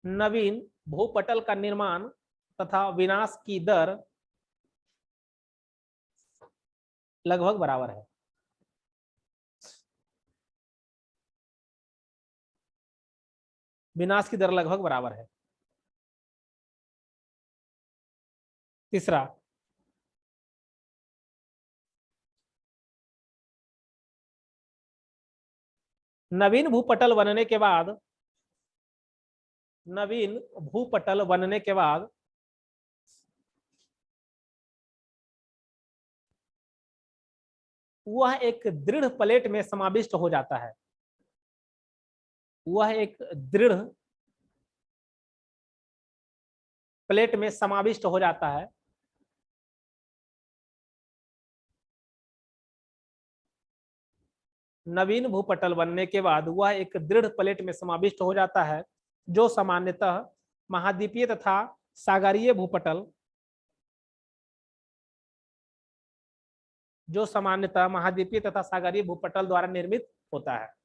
नवीन भूपटल का निर्माण तथा विनाश की दर लगभग बराबर है। विनाश की दर लगभग बराबर है। तीसरा, नवीन भूपटल बनने के बाद वह एक दृढ़ प्लेट में समाविष्ट हो जाता है। वह एक दृढ़ प्लेट में समाविष्ट हो जाता है। नवीन भूपटल बनने के बाद वह एक दृढ़ प्लेट में समाविष्ट हो जाता है, जो सामान्यतः महाद्वीपीय तथा सागरीय भूपटल द्वारा निर्मित होता है।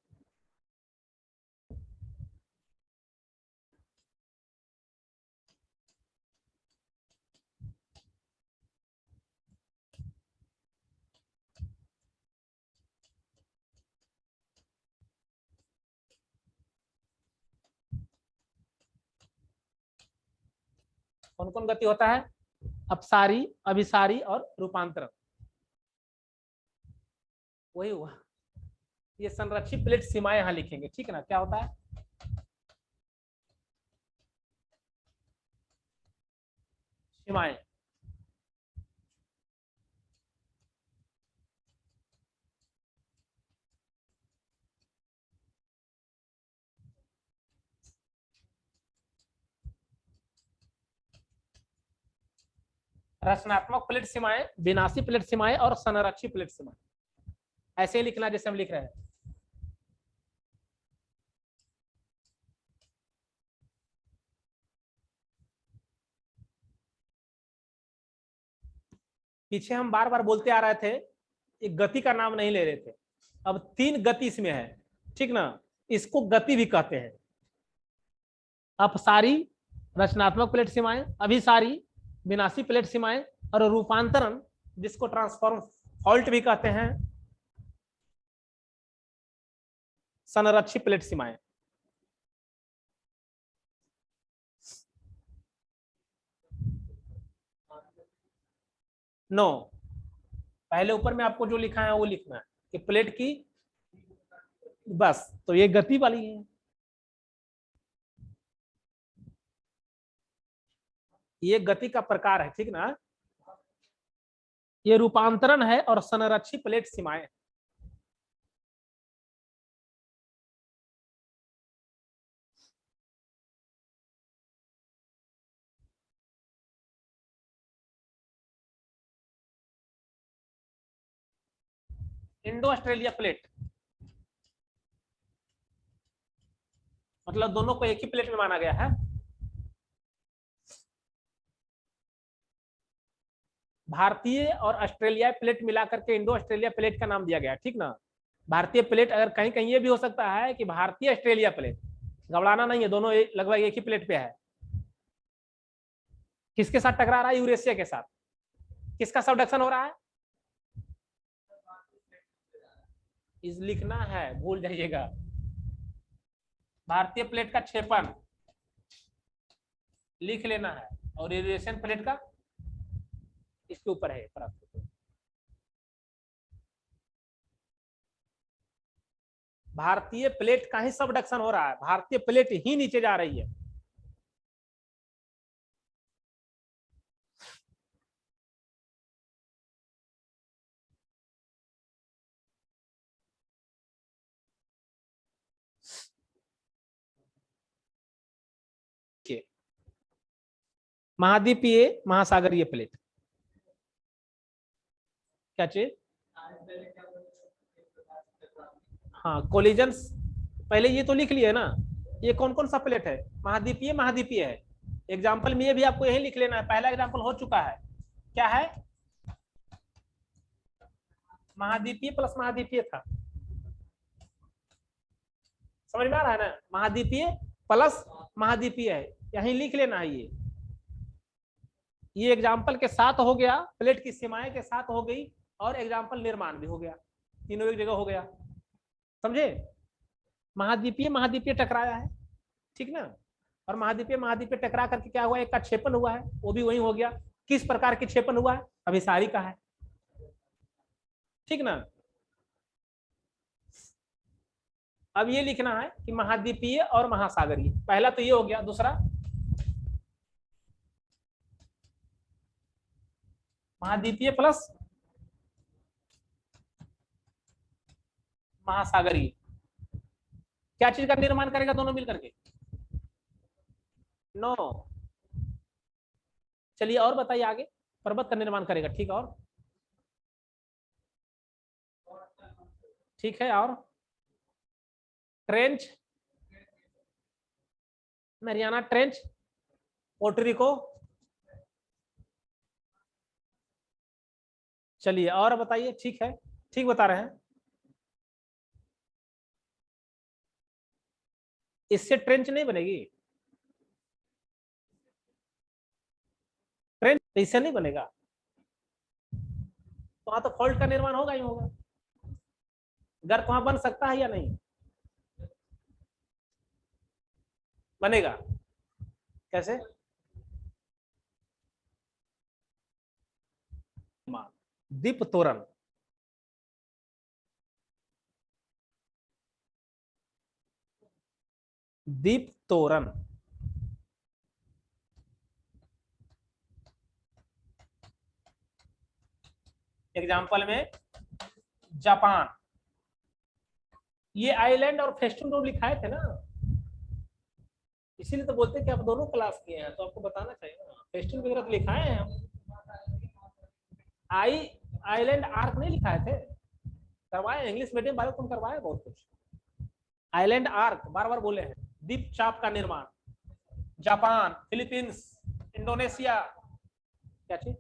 कौन कौन गति होता है? अपसारी, अभिसारी और रूपांतरण। वही हुआ। ये संरक्षित प्लेट सीमाएं यहां लिखेंगे, ठीक है ना? क्या होता है? सीमाएं। रचनात्मक प्लेट सीमाएं, विनाशी प्लेट सीमाएं और संरक्षित प्लेट सीमाएं। ऐसे ही लिखना जैसे हम लिख रहे हैं। पीछे हम बार बार बोलते आ रहे थे, एक गति का नाम नहीं ले रहे थे। अब 3 गति इसमें है, ठीक ना? इसको गति भी कहते हैं। अपसारी रचनात्मक प्लेट सीमाएं, अभिसारी विनाशी प्लेट सीमाएं और रूपांतरण जिसको ट्रांसफॉर्म फॉल्ट भी कहते हैं, संरक्षित प्लेट सीमाएं। नो, पहले ऊपर में आपको जो लिखा है वो लिखना है कि प्लेट की, बस। तो ये गति वाली है, ये गति का प्रकार है, ठीक ना? ये रूपांतरण है और संरक्षित प्लेट सीमाएं। इंडो ऑस्ट्रेलिया प्लेट मतलब दोनों को एक ही प्लेट में माना गया है। भारतीय और ऑस्ट्रेलिया प्लेट मिलाकर के इंडो ऑस्ट्रेलिया प्लेट का नाम दिया गया, ठीक ना? भारतीय प्लेट अगर कहीं कहीं ये भी हो सकता है कि भारतीय ऑस्ट्रेलिया प्लेट, घबराना नहीं है, दोनों लगभग एक ही प्लेट पे है। किसके साथ टकरा रहा है? यूरेशिया के साथ। किसका सबडक्शन हो रहा है? इस लिखना है, भूल जाइएगा। भारतीय प्लेट का क्षेपण लिख लेना है और यूरेशियन प्लेट का इसके ऊपर है प्राप्त। भारतीय प्लेट का ही सबडक्शन हो रहा है, भारतीय प्लेट ही नीचे जा रही है। महाद्वीपीय महासागरीय प्लेट क्या चीज? हाँ, कोलिजन्स पहले ये तो लिख लिए ना। ये कौन कौन सा प्लेट है? महाद्वीपीय, महाद्वीपीय है। एग्जाम्पल में ये भी आपको यही लिख लेना है, पहला एग्जाम्पल हो चुका है। क्या है? महाद्वीपीय प्लस महाद्वीपीय था। समझ में आ रहा है ना? महाद्वीपीय प्लस महाद्वीपीय है, यहीं लिख लेना है। ये एग्जाम्पल के साथ हो गया, प्लेट की सीमाएं के साथ हो गई, और एग्जाम्पल निर्माण भी हो गया, तीनों एक जगह हो गया। समझे? महाद्वीपीय महाद्वीपीय टकराया है, ठीक ना, और महाद्वीपीय महाद्वीपीय टकरा करके क्या हुआ, एक का क्षेपण हुआ है, वो भी वही हो गया। किस प्रकार के क्षेपण हुआ है? अभिसारी का है, ठीक ना। अब ये लिखना है कि महाद्वीपीय और महासागरीय, पहला तो ये हो गया। दूसरा महाद्वीपीय प्लस महासागरीय क्या चीज का निर्माण करेगा दोनों मिलकर के? नो, चलिए और बताइए आगे। पर्वत का निर्माण करेगा, ठीक, और ठीक है, और ट्रेंच, मैरियाना ट्रेंच, पोर्टरिको। चलिए और बताइए, ठीक है, ठीक बता रहे हैं। इससे ट्रेंच नहीं बनेगी, ट्रेंच इससे नहीं बनेगा, तो वहां तो फॉल्ट का निर्माण होगा ही होगा। गर्त वहां बन सकता है या नहीं? बनेगा कैसे? दीप तोरण, दीप तोरण एग्जाम्पल में जापान, ये आइलैंड और फेस्टून रोड लिखाए थे ना, इसीलिए तो बोलते हैं कि आप दोनों क्लास किए हैं, तो आपको बताना चाहिए ना। फेस्टून वगैरह तो लिखाए हैं हम, आइलैंड आर्क नहीं लिखाए थे? करवाए, इंग्लिश मीडियम वाले तुम करवाए बहुत कुछ। आइलैंड आर्क बार बार बोले हैं। दीप चाप का निर्माण जापान, फिलीपींस, इंडोनेशिया, क्या चीज?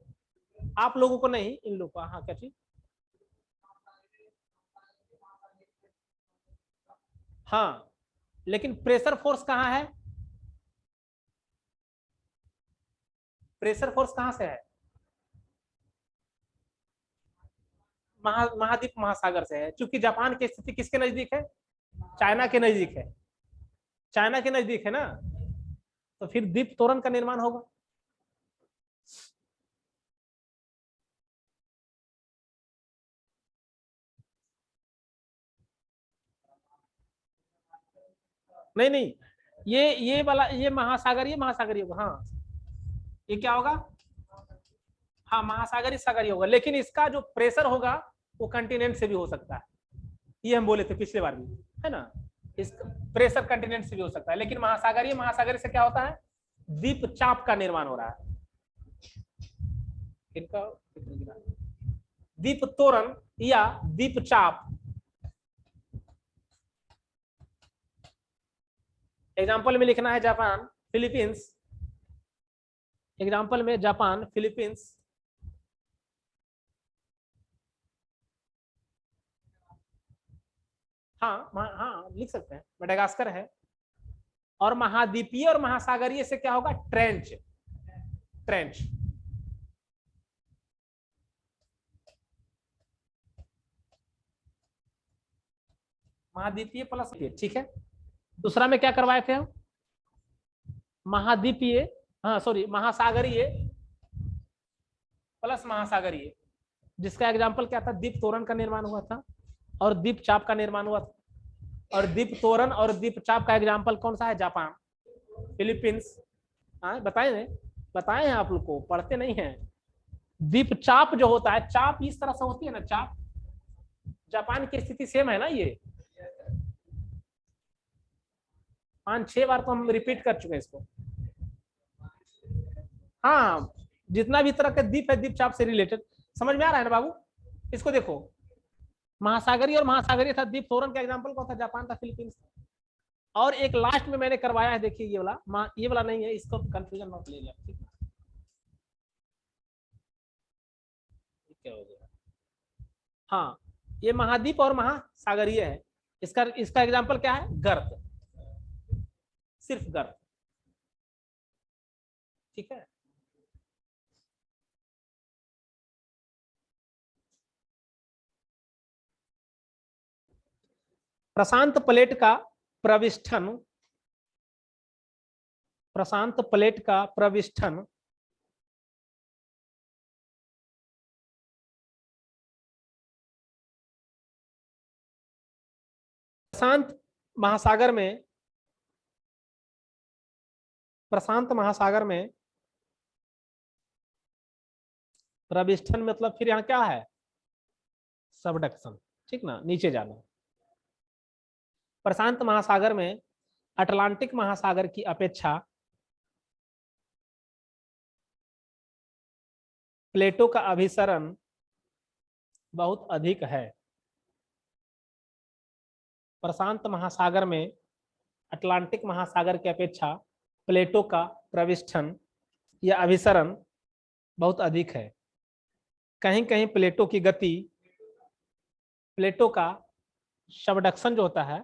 आप लोगों को नहीं, इन लोगों को। हाँ, क्या चीज? हाँ, लेकिन प्रेशर फोर्स कहाँ है? प्रेशर फोर्स कहाँ से है? महाद्वीप महासागर से है, क्योंकि जापान की स्थिति किसके नजदीक है? चाइना के नजदीक है, चाइना के नजदीक है ना, तो फिर दीप तोरण का निर्माण होगा। नहीं नहीं, ये वाला, ये महासागरीय महासागरीय होगा। हाँ, ये क्या होगा? हाँ, महासागरीय सागरीय होगा, लेकिन इसका जो प्रेशर होगा वो कंटिनेंट से भी हो सकता है, ये हम बोले थे पिछले बार भी, है ना। इस प्रेशर कंटिनेंट से भी हो सकता है, लेकिन महासागरीय महासागरीय से क्या होता है? दीप चाप का निर्माण हो रहा है। इनका दीप तोरण या दीप चाप, एग्जाम्पल में लिखना है जापान, फिलीपींस, एग्जाम्पल में जापान, फिलीपींस, हाँ हाँ लिख सकते हैं, मेडागास्कर है। और महाद्वीपीय और महासागरीय से क्या होगा? Trench, trench. महाद्वीपीय प्लस, ठीक है। दूसरा में क्या करवाए थे हम? महाद्वीपीय, हाँ सॉरी, महासागरीय प्लस महासागरीय, जिसका एग्जाम्पल क्या था? दीप तोरण का निर्माण हुआ था और दीप चाप का निर्माण हुआ था। और दीप तोरण और दीप चाप का एग्जाम्पल कौन सा है? Japan, Philippines. हाँ बताए, बताए हैं आप लोग को, पढ़ते नहीं हैं। दीप चाप जो होता है, चाप इस तरह से होती है ना, चाप, जापान की स्थिति सेम है ना। ये 5-6 बार तो हम रिपीट कर चुके हैं इसको। हाँ, जितना भी तरह के द्वीप है द्वीप चाप से रिलेटेड, समझ में आ रहा है ना बाबू? इसको देखो, महासागरीय और महासागरीय था, द्वीप तोरण का एग्जांपल कौन था? जापान था, फिलीपींस था। और एक लास्ट में मैंने करवाया है, देखिए ये वाला, ये वाला नहीं है, इसको कंफ्यूजन मत ले लिया, ठीक है? क्या हो गया? हाँ, ये महाद्वीप और महासागरीय है। इसका इसका एग्जांपल क्या है? गर्त, सिर्फ गर्त। ठीक है। प्रशांत प्लेट का प्रविष्ठन, प्रशांत प्लेट का प्रविष्ठन प्रशांत महासागर में, प्रशांत महासागर में प्रविष्ठन मतलब फिर यहाँ क्या है, सबडक्शन, ठीक ना, नीचे जाना। प्रशांत महासागर में अटलांटिक महासागर की अपेक्षा प्लेटों का अभिसरण बहुत अधिक है। प्रशांत महासागर में अटलांटिक महासागर की अपेक्षा प्लेटों का प्रविष्ठन या अभिसरण बहुत अधिक है। कहीं कहीं प्लेटों की गति, प्लेटों का सबडक्शन जो होता है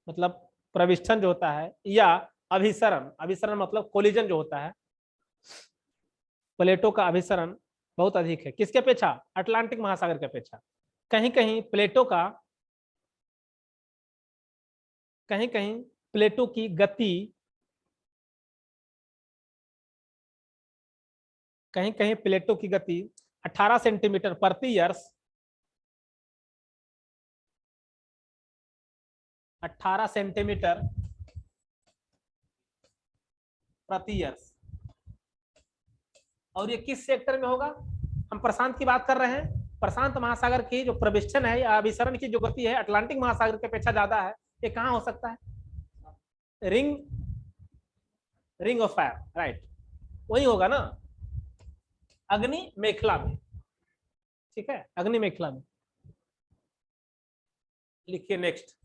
मतलब प्रविष्ठन जो होता है, या अभिसरण, अभिसरण मतलब कोलिजन जो होता है, प्लेटों का अभिसरण बहुत अधिक है। किसके अपेक्षा, अटलांटिक महासागर की अपेक्षा। कहीं कहीं प्लेटों का, कहीं कहीं प्लेटों की गति, कहीं कहीं प्लेटों की गति 18 सेंटीमीटर प्रति ईयर्स, 18 सेंटीमीटर प्रति ईयर्स। और ये किस सेक्टर में होगा, हम प्रशांत की बात कर रहे हैं। प्रशांत महासागर की जो प्रविष्ठन है या अभिसरण की जो गति है अटलांटिक महासागर की अपेक्षा ज्यादा है। ये कहाँ हो सकता है, ring, ring of fire, right, वही होगा ना, अग्नि मेखला में। ठीक है, अग्नि मेखला में। लिखिए नेक्स्ट।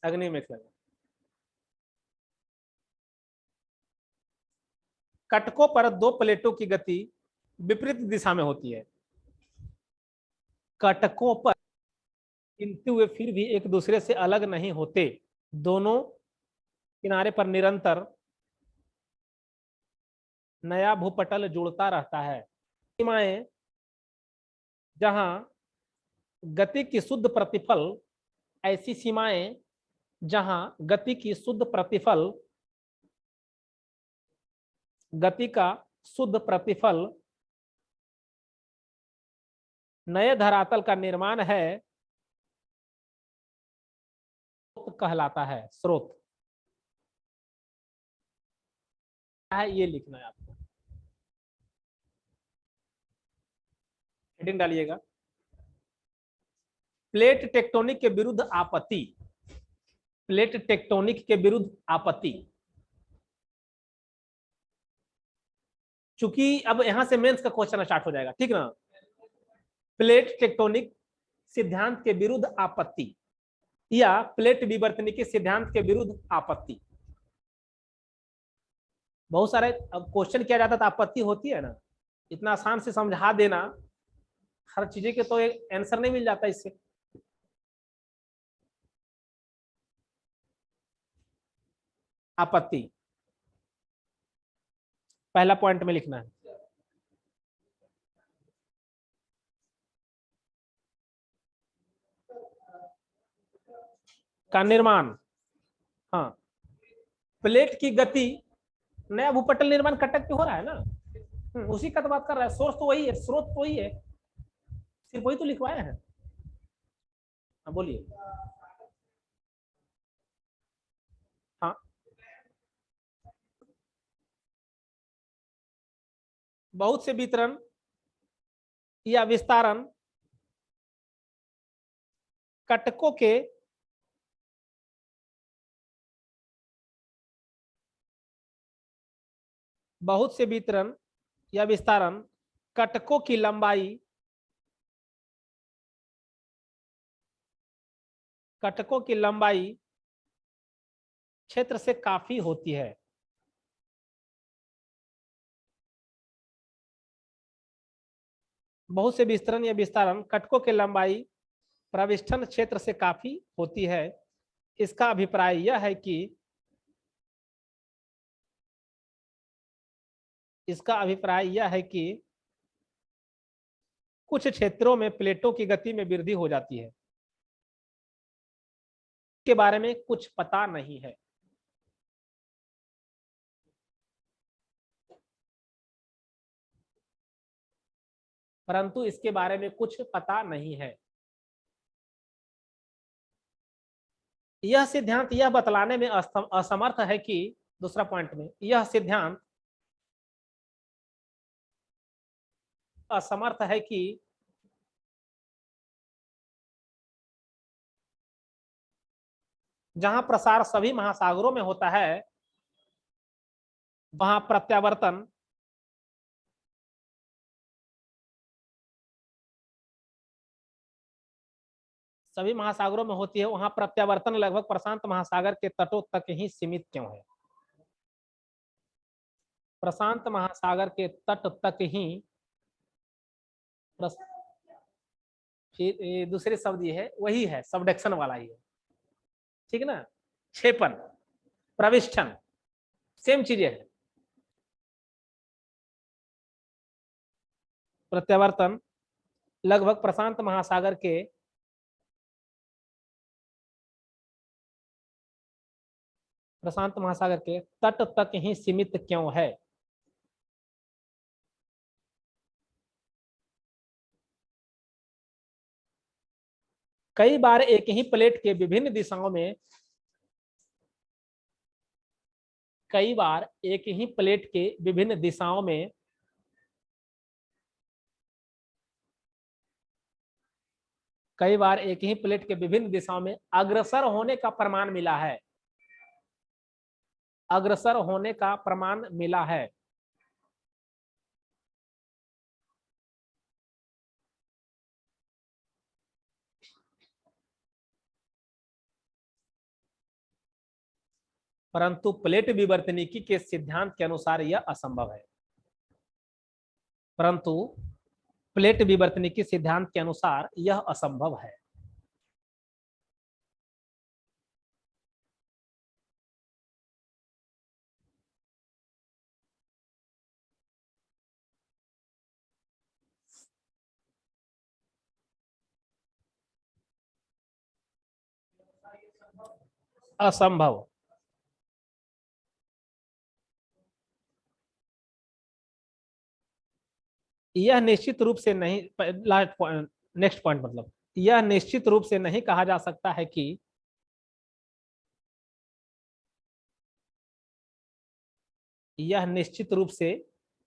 अग्नि मेखला में कटकों पर दो प्लेटों की गति विपरीत दिशा में होती है। कटकों पर, किंतु वे फिर भी एक दूसरे से अलग नहीं होते। दोनों किनारे पर निरंतर नया भूपटल जुड़ता रहता है। सीमाएं जहां गति की शुद्ध प्रतिफल, ऐसी सीमाएं जहां गति की शुद्ध प्रतिफल, गति का शुद्ध प्रतिफल नए धरातल का निर्माण है, कहलाता है स्रोत है। ये लिखना है आपको, हेडिंग डालिएगा, प्लेट टेक्टोनिक के विरुद्ध आपत्ति, प्लेट टेक्टोनिक के विरुद्ध आपत्ति। चूंकि अब यहां से मेंस का क्वेश्चन स्टार्ट हो जाएगा, ठीक ना। प्लेट टेक्टोनिक सिद्धांत के विरुद्ध आपत्ति या प्लेट विवर्तनिकी सिद्धांत के विरुद्ध आपत्ति। बहुत सारे क्वेश्चन किया जाता था, आपत्ति होती है ना, इतना आसान से समझा देना, हर चीजें के तो एक आंसर नहीं मिल जाता इससे। आपत्ति पहला पॉइंट में लिखना है। का निर्माण, हाँ, प्लेट की गति, नया भूपटल निर्माण कटक पे हो रहा है ना, उसी का तो बात कर रहा है। सोर्स तो वही है, स्रोत तो वही है, सिर्फ वही तो लिखवाया है। हाँ बोलिए। हाँ, बहुत से वितरण या विस्तारण कटकों के बहुत से वितरण या विस्तारण कटकों की लंबाई, कटकों की लंबाई क्षेत्र से काफी होती है। बहुत से विस्तरण या विस्तारण कटकों की लंबाई प्रविष्ठन क्षेत्र से काफी होती है। इसका अभिप्राय यह है कि कुछ क्षेत्रों में प्लेटों की गति में वृद्धि हो जाती है, के बारे में कुछ पता नहीं है। परंतु इसके बारे में कुछ पता नहीं है। यह सिद्धांत यह बतलाने में असमर्थ है कि, दूसरा पॉइंट में, यह सिद्धांत असमर्थ है कि जहां प्रसार सभी महासागरों में होता है वहां प्रत्यावर्तन सभी महासागरों में होती है, वहां प्रत्यावर्तन लगभग प्रशांत महासागर के तटों तक ही सीमित क्यों है? प्रशांत महासागर के तट तक ही। फिर दूसरे शब्द ये है, वही है, सबडक्शन वाला ही है, ठीक है ना। क्षेपण, प्रविष्टन, सेम चीजें है। प्रत्यावर्तन लगभग प्रशांत महासागर के तट तक ही सीमित क्यों है? कई बार एक ही प्लेट के विभिन्न दिशाओं में कई बार एक ही प्लेट के विभिन्न दिशाओं में कई बार एक ही प्लेट के विभिन्न दिशाओं में अग्रसर होने का प्रमाण मिला है। अग्रसर होने का प्रमाण मिला है। परंतु प्लेट विवर्तनिकी के सिद्धांत के अनुसार यह असंभव है। परंतु प्लेट विवर्तनिकी सिद्धांत के अनुसार यह असंभव है। असंभव। यह निश्चित रूप से नहीं, लास्ट पॉइंट, नेक्स्ट पॉइंट, मतलब यह निश्चित रूप से नहीं कहा जा सकता है कि यह निश्चित रूप से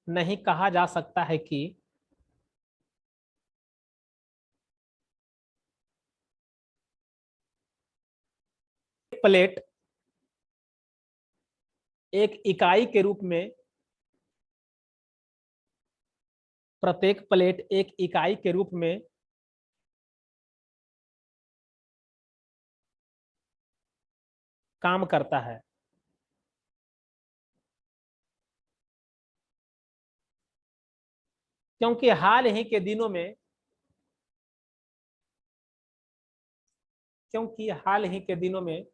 नहीं कहा जा सकता है कि प्लेट एक इकाई के रूप में प्रत्येक प्लेट एक इकाई के रूप में काम करता है। क्योंकि हाल ही के दिनों में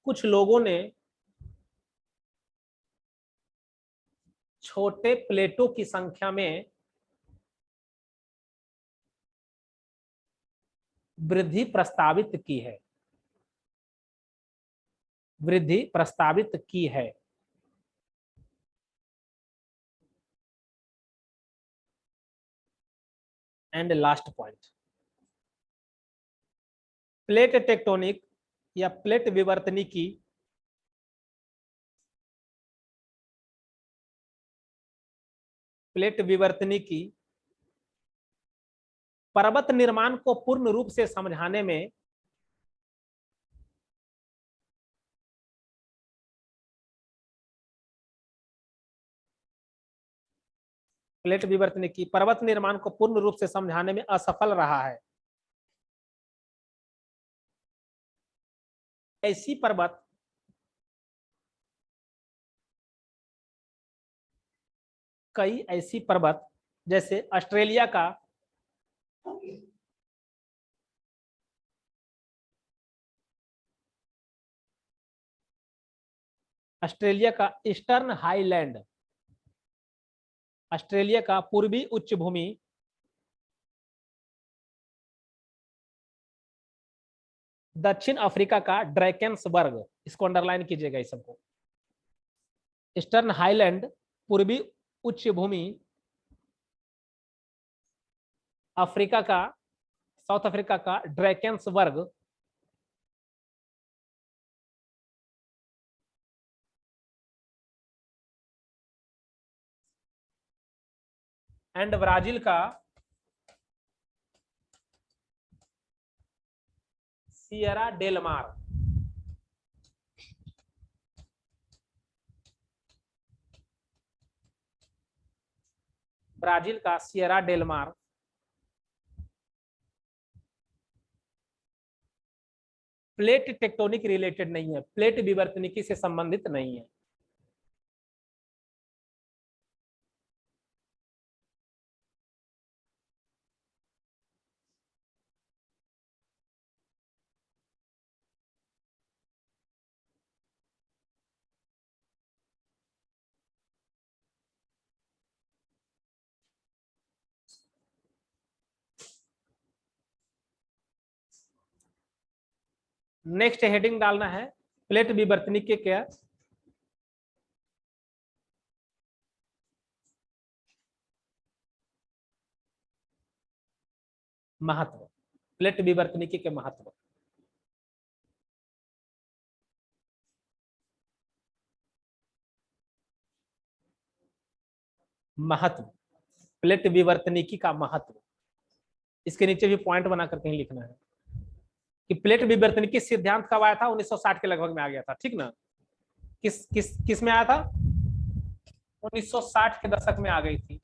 कुछ लोगों ने छोटे प्लेटों की संख्या में वृद्धि प्रस्तावित की है। And last point, plate tectonic या प्लेट विवर्तनिकी पर्वत निर्माण को पूर्ण रूप से समझाने में प्लेट विवर्तनिकी पर्वत निर्माण को पूर्ण रूप से समझाने में असफल रहा है। ऐसी पर्वत कई ऐसी पर्वत जैसे ऑस्ट्रेलिया का ऑस्ट्रेलिया का ईस्टर्न हाईलैंड, ऑस्ट्रेलिया का पूर्वी उच्च भूमि, दक्षिण अफ्रीका का ड्रैकेंसबर्ग, इसको अंडरलाइन कीजिएगा इस सबको। ईस्टर्न हाईलैंड, पूर्वी उच्च भूमि, अफ्रीका का, साउथ अफ्रीका का ड्रैकेंसबर्ग, एंड ब्राजील का सियरा डेल मार। ब्राजील का सियरा डेल मार। प्लेट टेक्टोनिक रिलेटेड नहीं है, प्लेट विवर्तनिकी से संबंधित नहीं है। नेक्स्ट हेडिंग डालना है प्लेट विवर्तनिक के क्या महत्व, प्लेट विवर्तनिकी के महत्व। महत्व, प्लेट विवर्तनिकी का महत्व, इसके नीचे भी पॉइंट बनाकर कहीं लिखना है कि प्लेट विवर्तनिकी सिद्धांत कब आया था, 1960 के लगभग में आ गया था, ठीक ना। किस किस किस में आया था, 1960 के दशक में आ गई थी।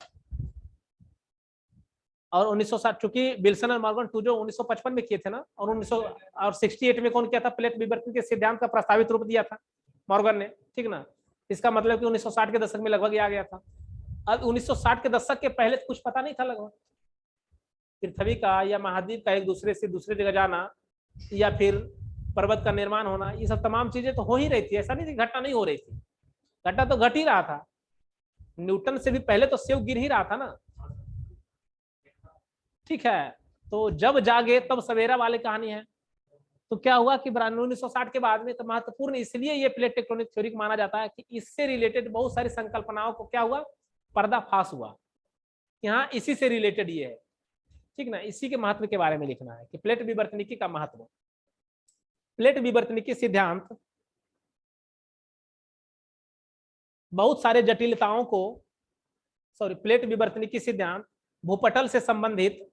और 1960 चूंकि विल्सन और मॉर्गन टू जो 1955 में किए थे ना, और 1968 में कौन किया था, प्लेट विवर्तन के सिद्धांत का प्रस्तावित रूप दिया था मॉर्गन ने, ठीक ना। इसका मतलब कि 1960 के दशक में लगभग आ गया था। अब 1960 के दशक के पहले कुछ पता नहीं था लगभग, पृथ्वी का या महाद्वीप का एक दूसरे से दूसरे जगह जाना, या फिर पर्वत का निर्माण होना, ये सब तमाम चीजें तो हो ही रही थी, ऐसा नहीं घटना नहीं हो रही थी, घटना तो घट ही रहा था। न्यूटन से भी पहले तो सेव गिर ही रहा था ना, ठीक है। तो जब जागे तब सवेरा वाली कहानी है। तो क्या हुआ कि 1960 के बाद में तो महत्वपूर्ण इसलिए ये प्लेट टेक्टोनिक थ्योरी माना जाता है कि इससे रिलेटेड बहुत सारी संकल्पनाओं को क्या हुआ, पर्दाफाश हुआ। यहाँ इसी से रिलेटेड ये है, ठीक ना। इसी के महत्व के बारे में लिखना है कि प्लेट विवर्तनिकी का महत्व। प्लेट विवर्तनिकी सिद्धांत बहुत सारे जटिलताओं को, सॉरी, प्लेट विवर्तनिकी सिद्धांत भूपटल से संबंधित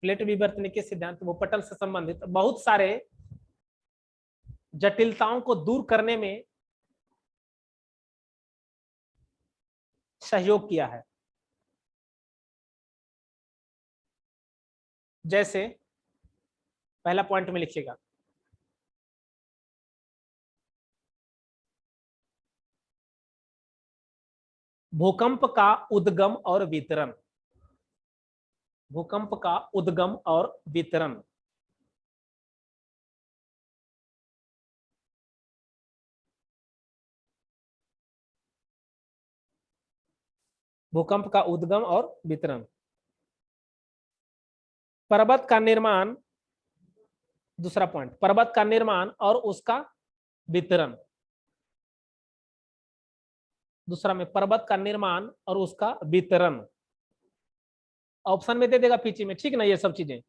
प्लेट विवर्तनिकी सिद्धांत भूपटल से संबंधित बहुत सारे जटिलताओं को दूर करने में सहयोग किया है। जैसे पहला पॉइंट में लिखिएगा, भूकंप का उद्गम और वितरण, भूकंप का उद्गम और वितरण। भूकंप का उद्गम और वितरण। पर्वत का निर्माण, दूसरा पॉइंट, पर्वत का निर्माण और उसका वितरण। दूसरा में पर्वत का निर्माण और उसका वितरण, ऑप्शन में दे देगा पीछे में, ठीक ना, ये सब चीजें।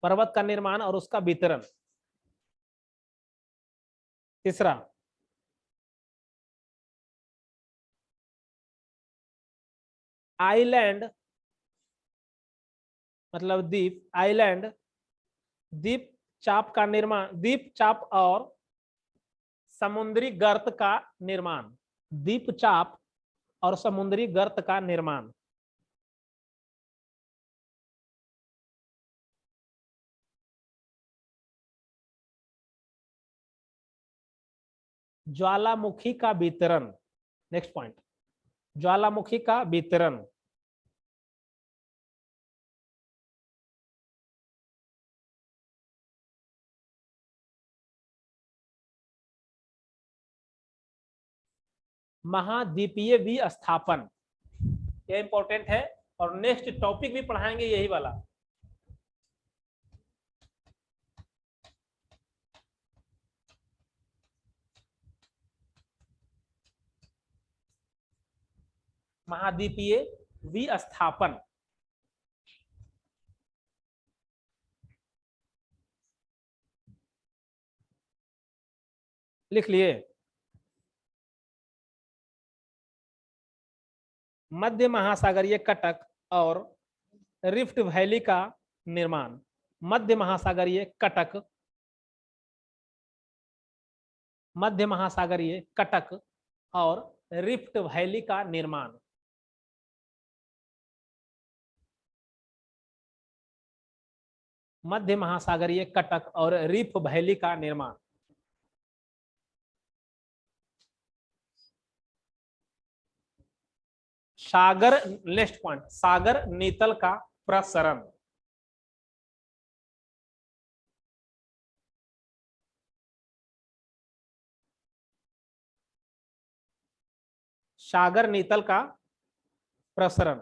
पर्वत का निर्माण और उसका वितरण। तीसरा, आइलैंड मतलब द्वीप, आइलैंड, द्वीप चाप का निर्माण, द्वीप चाप और समुद्री गर्त का निर्माण, द्वीप चाप और समुद्री गर्त का निर्माण। ज्वालामुखी का वितरण, नेक्स्ट पॉइंट, ज्वालामुखी का वितरण। महाद्वीपीय विस्थापन, ये इंपॉर्टेंट है और नेक्स्ट टॉपिक भी पढ़ाएंगे यही वाला। महाद्वीपीय विस्थापन, लिख लिए। मध्य महासागरीय कटक और रिफ्ट वैली का निर्माण, मध्य महासागरीय कटक, मध्य महासागरीय कटक और रिफ्ट वैली का निर्माण। मध्य महासागरीय कटक और रिफ्ट वैली का निर्माण। सागर, नेक्स्ट पॉइंट, सागर नीतल का प्रसरण। सागर नीतल का प्रसरण।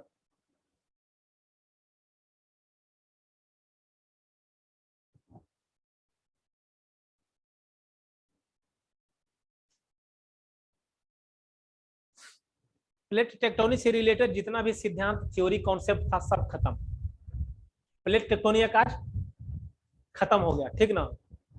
प्लेट टेक्टोनिक से रिलेटेड जितना भी सिद्धांत, थ्योरी, कॉन्सेप्ट था सब खत्म। प्लेट टेक्टोनिक आज खत्म हो गया, ठीक ना।